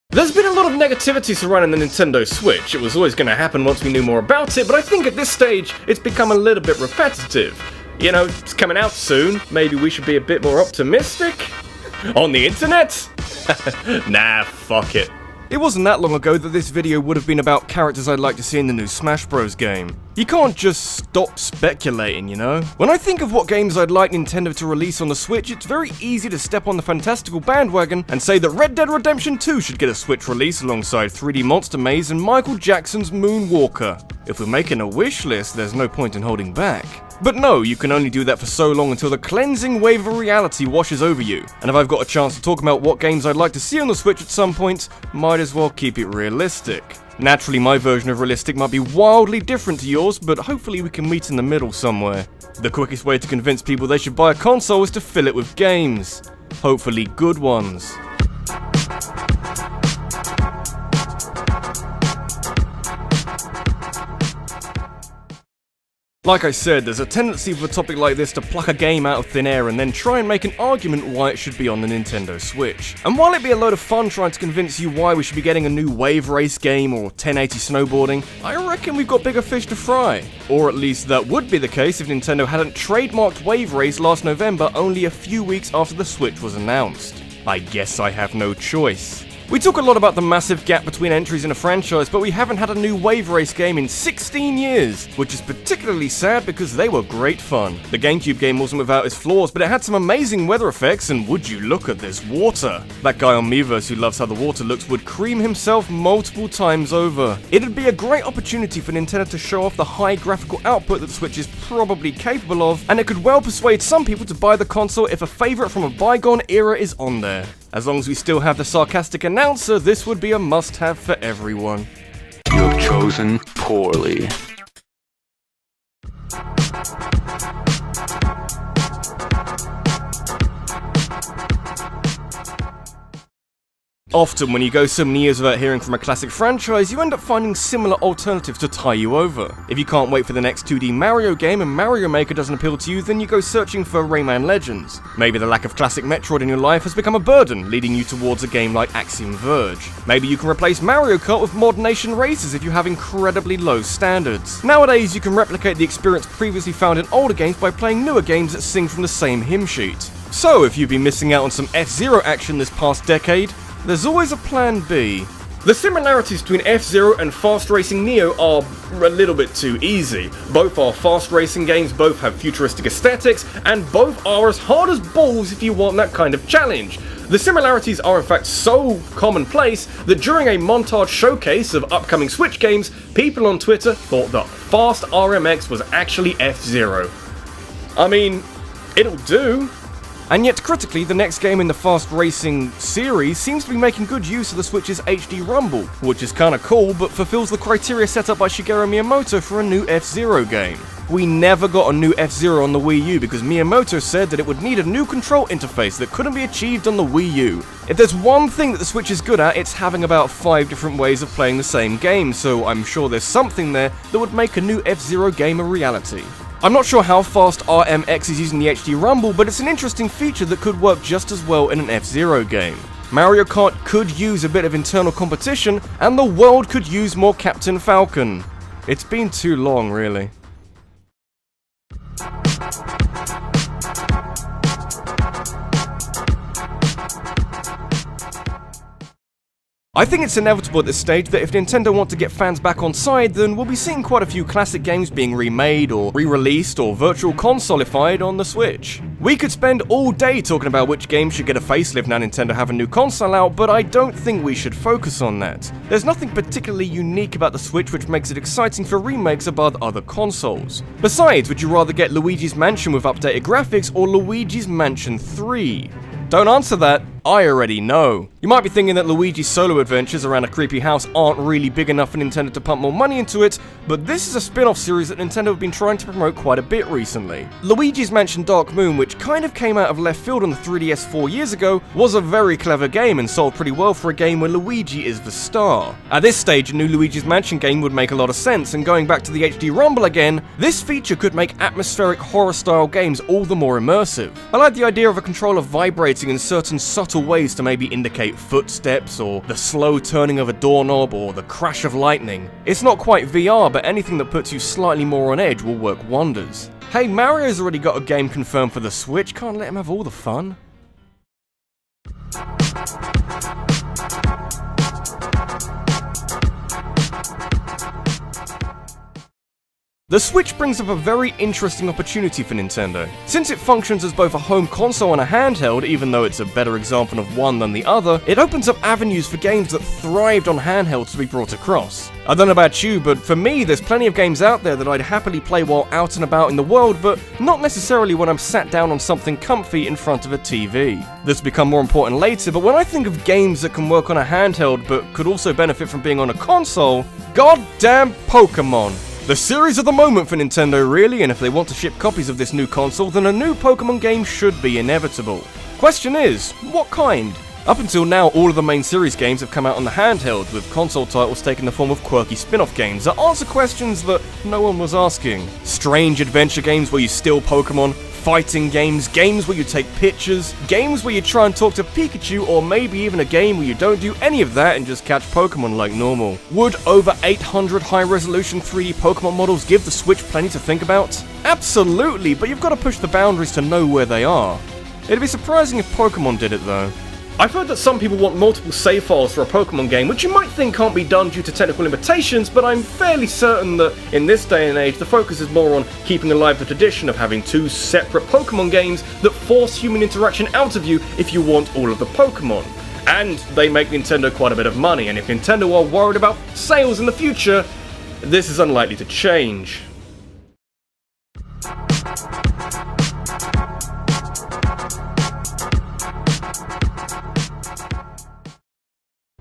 There's been a lot of negativity surrounding the Nintendo Switch. It was always going to happen once we knew more about it, but I think at this stage, it's become a little bit repetitive. You know, it's coming out soon, maybe we should be a bit more optimistic? On the internet? Nah, fuck it. It wasn't that long ago that this video would have been about characters I'd like to see in the new Smash Bros. Game. You can't just stop speculating, you know? When I think of what games I'd like Nintendo to release on the Switch, it's very easy to step on the fantastical bandwagon and say that Red Dead Redemption 2 should get a Switch release alongside 3D Monster Maze and Michael Jackson's Moonwalker. If we're making a wish list, there's no point in holding back. But no, you can only do that for so long until the cleansing wave of reality washes over you. And if I've got a chance to talk about what games I'd like to see on the Switch at some point, might as well keep it realistic. Naturally, my version of realistic might be wildly different to yours, but hopefully we can meet in the middle somewhere. The quickest way to convince people they should buy a console is to fill it with games. Hopefully good ones. Like I said, there's a tendency for a topic like this to pluck a game out of thin air and then try and make an argument why it should be on the Nintendo Switch. And while it'd be a load of fun trying to convince you why we should be getting a new wave race game or 1080 snowboarding, I reckon we've got bigger fish to fry. Or at least that would be the case if Nintendo hadn't trademarked Wave Race last November, only a few weeks after the Switch was announced. I guess I have no choice. We talk a lot about the massive gap between entries in a franchise, but we haven't had a new Wave Race game in 16 years, which is particularly sad because they were great fun. The GameCube game wasn't without its flaws, but it had some amazing weather effects, and would you look at this water? That guy on Miiverse who loves how the water looks would cream himself multiple times over. It'd be a great opportunity for Nintendo to show off the high graphical output that the Switch is probably capable of, and it could well persuade some people to buy the console if a favourite from a bygone era is on there. As long as we still have the sarcastic announcer, this would be a must-have for everyone. You have chosen poorly. Often when you go so many years without hearing from a classic franchise, you end up finding similar alternatives to tie you over. If you can't wait for the next 2D Mario game and Mario Maker doesn't appeal to you, then you go searching for Rayman Legends. Maybe the lack of classic Metroid in your life has become a burden, leading you towards a game like Axiom Verge. Maybe you can replace Mario Kart with Mod Nation Races if you have incredibly low standards. Nowadays, you can replicate the experience previously found in older games by playing newer games that sing from the same hymn sheet. So, if you've been missing out on some F-Zero action this past decade, there's always a plan B. The similarities between F-Zero and Fast Racing Neo are a little bit too easy. Both are fast racing games, both have futuristic aesthetics, and both are as hard as balls if you want that kind of challenge. The similarities are in fact so commonplace that during a montage showcase of upcoming Switch games, people on Twitter thought that Fast RMX was actually F-Zero. I mean, it'll do. And yet, critically, the next game in the Fast Racing series seems to be making good use of the Switch's HD Rumble, which is kinda cool, but fulfills the criteria set up by Shigeru Miyamoto for a new F-Zero game. We never got a new F-Zero on the Wii U because Miyamoto said that it would need a new control interface that couldn't be achieved on the Wii U. If there's one thing that the Switch is good at, it's having about 5 different ways of playing the same game, so I'm sure there's something there that would make a new F-Zero game a reality. I'm not sure how fast RMX is using the HD Rumble, but it's an interesting feature that could work just as well in an F-Zero game. Mario Kart could use a bit of internal competition, and the world could use more Captain Falcon. It's been too long, really. I think it's inevitable at this stage that if Nintendo want to get fans back on side, then we'll be seeing quite a few classic games being remade or re-released or virtual consolified on the Switch. We could spend all day talking about which games should get a facelift now Nintendo have a new console out, but I don't think we should focus on that. There's nothing particularly unique about the Switch which makes it exciting for remakes above other consoles. Besides, would you rather get Luigi's Mansion with updated graphics or Luigi's Mansion 3? Don't answer that. I already know. You might be thinking that Luigi's solo adventures around a creepy house aren't really big enough for Nintendo to pump more money into it, but this is a spin-off series that Nintendo have been trying to promote quite a bit recently. Luigi's Mansion Dark Moon, which kind of came out of left field on the 3DS 4 years ago, was a very clever game and sold pretty well for a game where Luigi is the star. At this stage, a new Luigi's Mansion game would make a lot of sense, and going back to the HD Rumble again, this feature could make atmospheric horror-style games all the more immersive. I like the idea of a controller vibrating in certain subtle ways to maybe indicate footsteps, or the slow turning of a doorknob, or the crash of lightning. It's not quite VR, but anything that puts you slightly more on edge will work wonders. Hey, Mario's already got a game confirmed for the Switch, can't let him have all the fun. The Switch brings up a very interesting opportunity for Nintendo. Since it functions as both a home console and a handheld, even though it's a better example of one than the other, it opens up avenues for games that thrived on handhelds to be brought across. I don't know about you, but for me, there's plenty of games out there that I'd happily play while out and about in the world, but not necessarily when I'm sat down on something comfy in front of a TV. This will become more important later, but when I think of games that can work on a handheld but could also benefit from being on a console, goddamn Pokémon! The series of the moment for Nintendo, really, and if they want to ship copies of this new console, then a new Pokémon game should be inevitable. Question is, what kind? Up until now, all of the main series games have come out on the handheld, with console titles taking the form of quirky spin-off games that answer questions that no one was asking. Strange adventure games where you steal Pokémon, fighting games, games where you take pictures, games where you try and talk to Pikachu, or maybe even a game where you don't do any of that and just catch Pokémon like normal. Would over 800 high-resolution 3D Pokémon models give the Switch plenty to think about? Absolutely, but you've got to push the boundaries to know where they are. It'd be surprising if Pokémon did it though. I've heard that some people want multiple save files for a Pokémon game, which you might think can't be done due to technical limitations, but I'm fairly certain that in this day and age the focus is more on keeping alive the tradition of having two separate Pokémon games that force human interaction out of you if you want all of the Pokémon. And they make Nintendo quite a bit of money, and if Nintendo are worried about sales in the future, this is unlikely to change.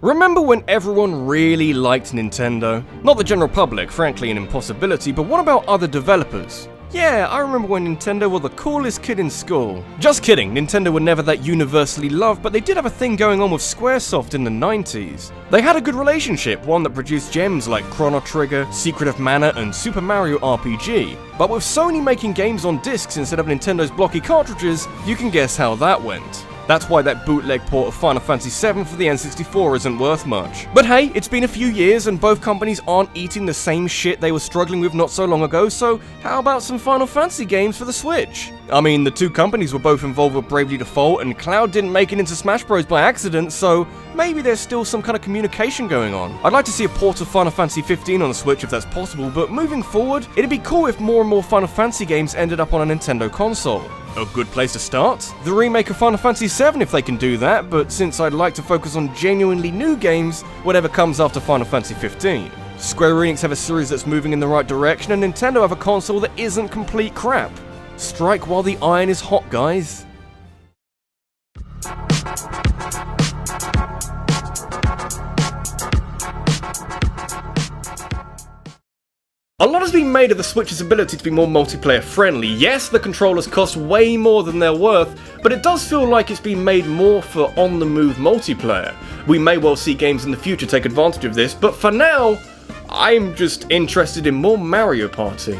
Remember when everyone really liked Nintendo? Not the general public, frankly an impossibility, but what about other developers? Yeah, I remember when Nintendo were the coolest kid in school. Just kidding, Nintendo were never that universally loved, but they did have a thing going on with Squaresoft in the 90s. They had a good relationship, one that produced gems like Chrono Trigger, Secret of Mana, and Super Mario RPG. But with Sony making games on discs instead of Nintendo's blocky cartridges, you can guess how that went. That's why that bootleg port of Final Fantasy VII for the N64 isn't worth much. But hey, it's been a few years and both companies aren't eating the same shit they were struggling with not so long ago, so how about some Final Fantasy games for the Switch? I mean, the two companies were both involved with Bravely Default, and Cloud didn't make it into Smash Bros by accident, so maybe there's still some kind of communication going on. I'd like to see a port of Final Fantasy 15 on the Switch if that's possible, but moving forward, it'd be cool if more and more Final Fantasy games ended up on a Nintendo console. A good place to start? The remake of Final Fantasy VII if they can do that, but since I'd like to focus on genuinely new games, whatever comes after Final Fantasy 15. Square Enix have a series that's moving in the right direction, and Nintendo have a console that isn't complete crap. Strike while the iron is hot, guys. A lot has been made of the Switch's ability to be more multiplayer friendly. Yes, the controllers cost way more than they're worth, but it does feel like it's been made more for on-the-move multiplayer. We may well see games in the future take advantage of this, but for now, I'm just interested in more Mario Party.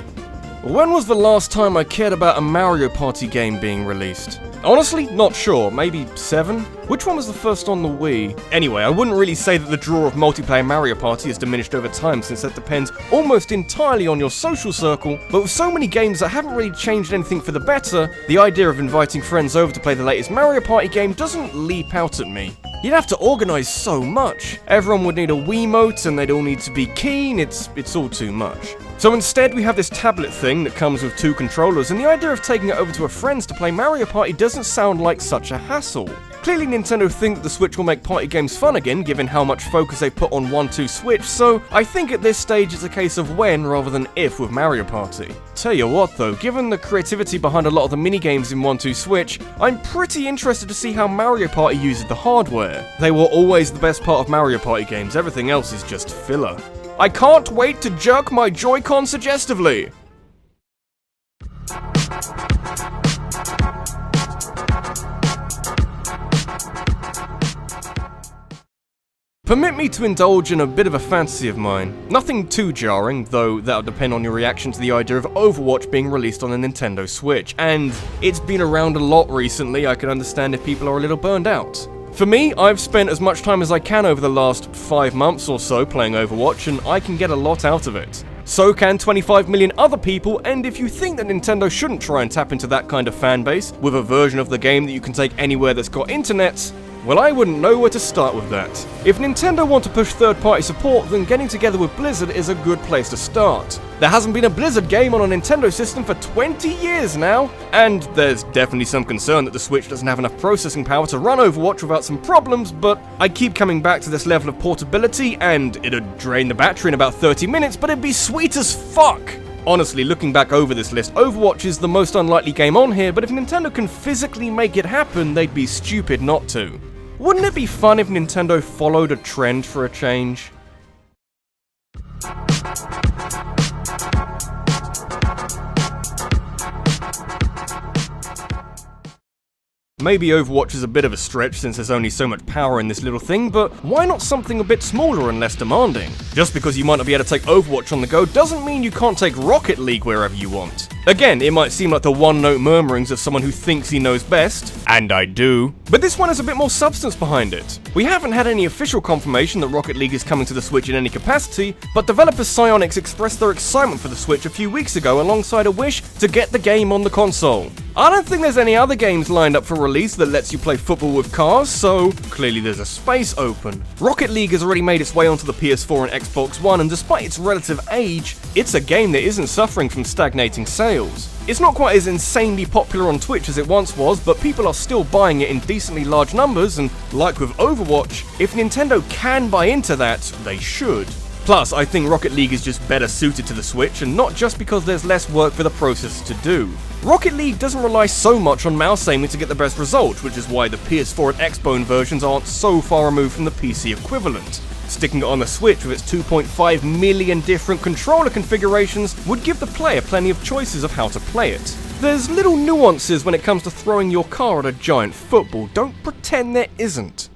When was the last time I cared about a Mario Party game being released? Honestly, not sure. Maybe 7? Which one was the first on the Wii? Anyway, I wouldn't really say that the draw of multiplayer Mario Party has diminished over time, since that depends almost entirely on your social circle, but with so many games that haven't really changed anything for the better, the idea of inviting friends over to play the latest Mario Party game doesn't leap out at me. You'd have to organise so much. Everyone would need a Wiimote, and they'd all need to be keen, it's all too much. So instead we have this tablet thing that comes with 2 controllers, and the idea of taking it over to a friend's to play Mario Party doesn't sound like such a hassle. Clearly Nintendo think that the Switch will make party games fun again, given how much focus they put on 1-2 Switch, so I think at this stage it's a case of when rather than if with Mario Party. Tell you what though, given the creativity behind a lot of the minigames in 1-2 Switch, I'm pretty interested to see how Mario Party uses the hardware. They were always the best part of Mario Party games, everything else is just filler. I can't wait to jerk my Joy-Con suggestively! Permit me to indulge in a bit of a fantasy of mine. Nothing too jarring, though that'll depend on your reaction to the idea of Overwatch being released on a Nintendo Switch, and it's been around a lot recently. I can understand if people are a little burned out. For me, I've spent as much time as I can over the last 5 months or so playing Overwatch, and I can get a lot out of it. So can 25 million other people, and if you think that Nintendo shouldn't try and tap into that kind of fan base with a version of the game that you can take anywhere that's got internet, well, I wouldn't know where to start with that. If Nintendo want to push third-party support, then getting together with Blizzard is a good place to start. There hasn't been a Blizzard game on a Nintendo system for 20 years now, and there's definitely some concern that the Switch doesn't have enough processing power to run Overwatch without some problems, but I keep coming back to this level of portability, and it'd drain the battery in about 30 minutes, but it'd be sweet as fuck! Honestly, looking back over this list, Overwatch is the most unlikely game on here, but if Nintendo can physically make it happen, they'd be stupid not to. Wouldn't it be fun if Nintendo followed a trend for a change? Maybe Overwatch is a bit of a stretch since there's only so much power in this little thing, but why not something a bit smaller and less demanding? Just because you might not be able to take Overwatch on the go doesn't mean you can't take Rocket League wherever you want. Again, it might seem like the one-note murmurings of someone who thinks he knows best, and I do, but this one has a bit more substance behind it. We haven't had any official confirmation that Rocket League is coming to the Switch in any capacity, but developer Psyonix expressed their excitement for the Switch a few weeks ago alongside a wish to get the game on the console. I don't think there's any other games lined up for release that lets you play football with cars, so clearly there's a space open. Rocket League has already made its way onto the PS4 and Xbox One, and despite its relative age, it's a game that isn't suffering from stagnating sales. It's not quite as insanely popular on Twitch as it once was, but people are still buying it in decently large numbers, and like with Overwatch, if Nintendo can buy into that, they should. Plus, I think Rocket League is just better suited to the Switch, and not just because there's less work for the processor to do. Rocket League doesn't rely so much on mouse aiming to get the best result, which is why the PS4 and Xbone versions aren't so far removed from the PC equivalent. Sticking it on the Switch with its 2.5 million different controller configurations would give the player plenty of choices of how to play it. There's little nuances when it comes to throwing your car at a giant football, don't pretend there isn't.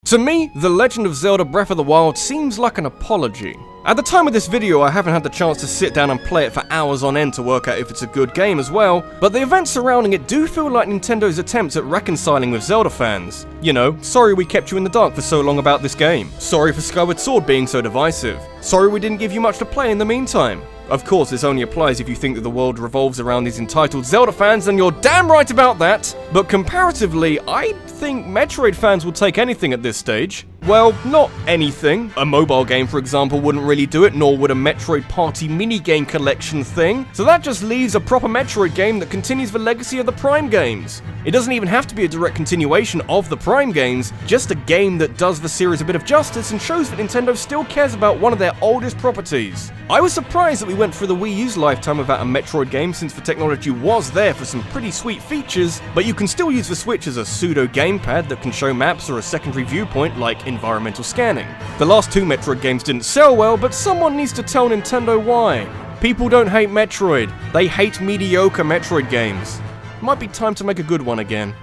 To me, The Legend of Zelda Breath of the Wild seems like an apology. At the time of this video, I haven't had the chance to sit down and play it for hours on end to work out if it's a good game as well, but the events surrounding it do feel like Nintendo's attempts at reconciling with Zelda fans. You know, sorry we kept you in the dark for so long about this game. Sorry for Skyward Sword being so divisive. Sorry we didn't give you much to play in the meantime. Of course, this only applies if you think that the world revolves around these entitled Zelda fans, and you're damn right about that! But comparatively, I think Metroid fans will take anything at this stage. Well, not anything. A mobile game, for example, wouldn't really do it, nor would a Metroid Party minigame collection thing. So that just leaves a proper Metroid game that continues the legacy of the Prime games. It doesn't even have to be a direct continuation of the Prime games, just a game that does the series a bit of justice and shows that Nintendo still cares about one of their oldest properties. I was surprised that we went through the Wii U's lifetime without a Metroid game, since the technology was there for some pretty sweet features, but you can still use the Switch as a pseudo gamepad that can show maps or a secondary viewpoint like environmental scanning. The last two Metroid games didn't sell well, but someone needs to tell Nintendo why. People don't hate Metroid, they hate mediocre Metroid games. Might be time to make a good one again.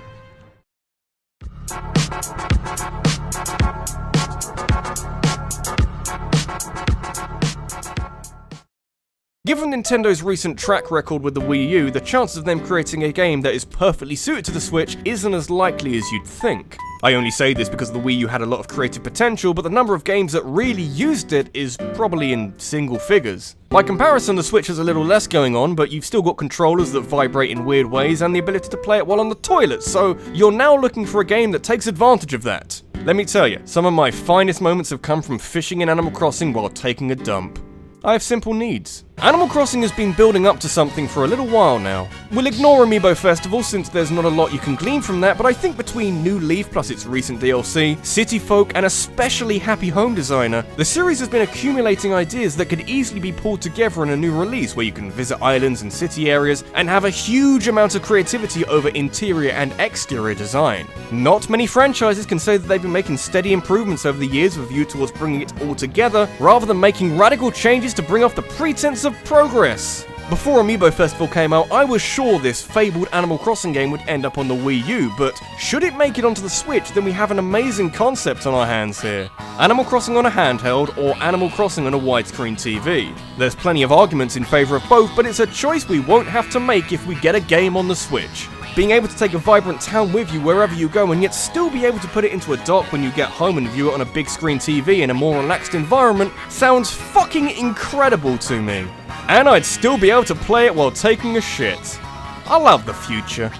Given Nintendo's recent track record with the Wii U, the chances of them creating a game that is perfectly suited to the Switch isn't as likely as you'd think. I only say this because the Wii U had a lot of creative potential, but the number of games that really used it is probably in single figures. By comparison, the Switch has a little less going on, but you've still got controllers that vibrate in weird ways and the ability to play it while on the toilet, so you're now looking for a game that takes advantage of that. Let me tell you, some of my finest moments have come from fishing in Animal Crossing while taking a dump. I have simple needs. Animal Crossing has been building up to something for a little while now. We'll ignore Amiibo Festival since there's not a lot you can glean from that, but I think between New Leaf plus its recent DLC, City Folk, and especially Happy Home Designer, the series has been accumulating ideas that could easily be pulled together in a new release where you can visit islands and city areas and have a huge amount of creativity over interior and exterior design. Not many franchises can say that they've been making steady improvements over the years with a view towards bringing it all together, rather than making radical changes to bring off the pretense of progress. Before Amiibo Festival came out, I was sure this fabled Animal Crossing game would end up on the Wii U, but should it make it onto the Switch, then we have an amazing concept on our hands here. Animal Crossing on a handheld, or Animal Crossing on a widescreen TV. There's plenty of arguments in favour of both, but it's a choice we won't have to make if we get a game on the Switch. Being able to take a vibrant town with you wherever you go and yet still be able to put it into a dock when you get home and view it on a big screen TV in a more relaxed environment sounds fucking incredible to me. And I'd still be able to play it while taking a shit. I love the future.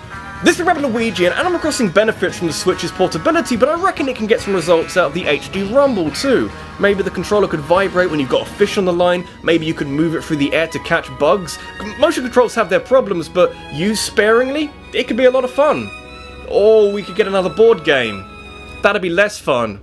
This is RabbidLuigi, and Animal Crossing benefits from the Switch's portability, but I reckon it can get some results out of the HD Rumble too. Maybe the controller could vibrate when you've got a fish on the line, maybe you could move it through the air to catch bugs. Motion controls have their problems, but used sparingly, it could be a lot of fun. Or we could get another board game. That'd be less fun.